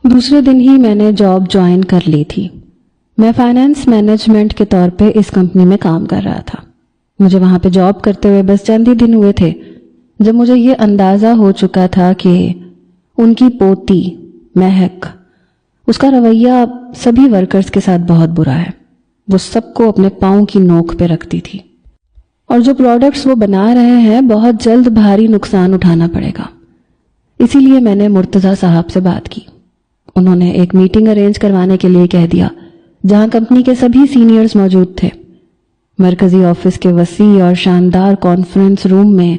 دوسرے دن ہی میں نے جاب جوائن کر لی تھی۔ میں فائنانس مینجمنٹ کے طور پہ اس کمپنی میں کام کر رہا تھا۔ مجھے وہاں پہ جاب کرتے ہوئے بس چند ہی دن ہوئے تھے جب مجھے یہ اندازہ ہو چکا تھا کہ ان کی پوتی مہک، اس کا رویہ سبھی ورکرز کے ساتھ بہت برا ہے۔ وہ سب کو اپنے پاؤں کی نوک پہ رکھتی تھی، اور جو پروڈکٹس وہ بنا رہے ہیں بہت جلد بھاری نقصان اٹھانا پڑے گا۔ اسی لیے میں نے مرتضیٰ صاحب سے بات کی۔ انہوں نے ایک میٹنگ ارینج کروانے کے لیے کہہ دیا جہاں کمپنی کے سبھی سینئرز موجود تھے۔ مرکزی آفس کے وسیع اور شاندار کانفرنس روم میں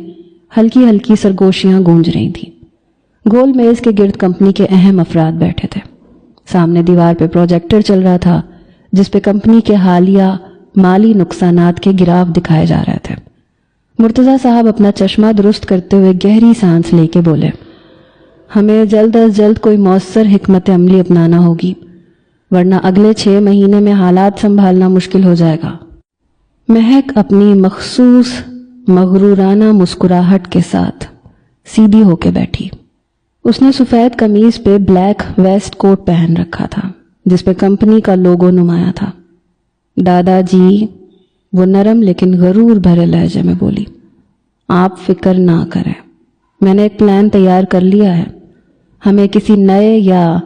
ہلکی ہلکی سرگوشیاں گونج رہی تھیں۔ گول میز کے گرد کمپنی کے اہم افراد بیٹھے تھے۔ سامنے دیوار پہ پروجیکٹر چل رہا تھا جس پہ کمپنی کے حالیہ مالی نقصانات کے گراف دکھائے جا رہے تھے۔ مرتضیٰ صاحب اپنا چشمہ درست کرتے ہوئے گہری سانس لے کے بولے، ہمیں جلد از جلد کوئی مؤثر حکمت عملی اپنانا ہوگی، ورنہ اگلے 6 مہینے میں حالات سنبھالنا مشکل ہو جائے گا۔ مہک اپنی مخصوص مغرورانہ مسکراہٹ کے ساتھ سیدھی ہو کے بیٹھی۔ اس نے سفید قمیض پہ بلیک ویسٹ کوٹ پہن رکھا تھا جس پہ کمپنی کا لوگو نمایاں تھا۔ دادا جی، وہ نرم لیکن غرور بھرے لہجے میں بولی، آپ فکر نہ کریں، میں نے ایک پلان تیار کر لیا ہے۔ ہمیں کسی نئے یا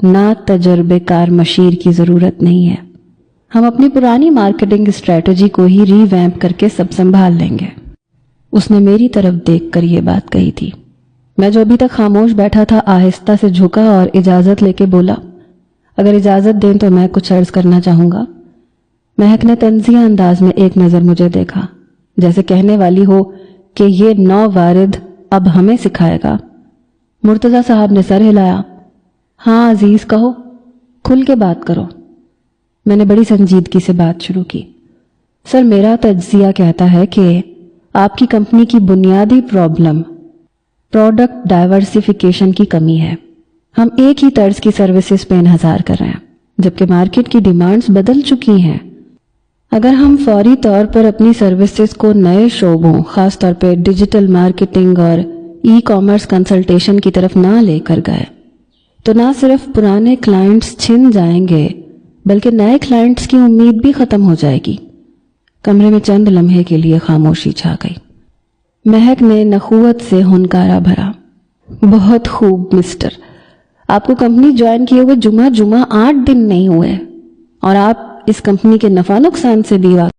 نا تجربے کار مشیر کی ضرورت نہیں ہے۔ ہم اپنی پرانی مارکیٹنگ اسٹریٹجی کو ہی ری ویمپ کر کے سب سنبھال لیں گے۔ اس نے میری طرف دیکھ کر یہ بات کہی تھی۔ میں جو ابھی تک خاموش بیٹھا تھا آہستہ سے جھکا اور اجازت لے کے بولا، اگر اجازت دیں تو میں کچھ عرض کرنا چاہوں گا۔ مہک نے طنزیہ انداز میں ایک نظر مجھے دیکھا، جیسے کہنے والی ہو کہ یہ نو وارد اب ہمیں سکھائے گا۔ مرتضیٰ صاحب نے سر ہلایا، ہاں عزیز کہو، کھل کے بات کرو۔ میں نے بڑی سنجیدگی سے بات شروع کی۔ سر، میرا تجزیہ کہتا ہے کہ آپ کی کمپنی کی بنیادی پرابلم پروڈکٹ ڈائیورسیفیکیشن کی کمی ہے۔ ہم ایک ہی طرز کی سروسز پہ انحصار کر رہے ہیں جبکہ مارکیٹ کی ڈیمانڈز بدل چکی ہیں۔ اگر ہم فوری طور پر اپنی سروسز کو نئے شعبوں، خاص طور پہ ڈیجیٹل مارکیٹنگ اور ای کامرس کنسلٹیشن کی طرف نہ لے کر گئے تو نہ صرف پرانے کلائنٹس چھن جائیں گے بلکہ نئے کلائنٹس کی امید بھی ختم ہو جائے گی۔ کمرے میں چند لمحے کے لیے خاموشی چھا گئی۔ مہک نے نخوت سے ہنکارا بھرا، بہت خوب مسٹر، آپ کو کمپنی جوائن کیے ہوئے جمعہ 8 دن نہیں ہوئے اور آپ اس کمپنی کے نفع نقصان سے بھی واقف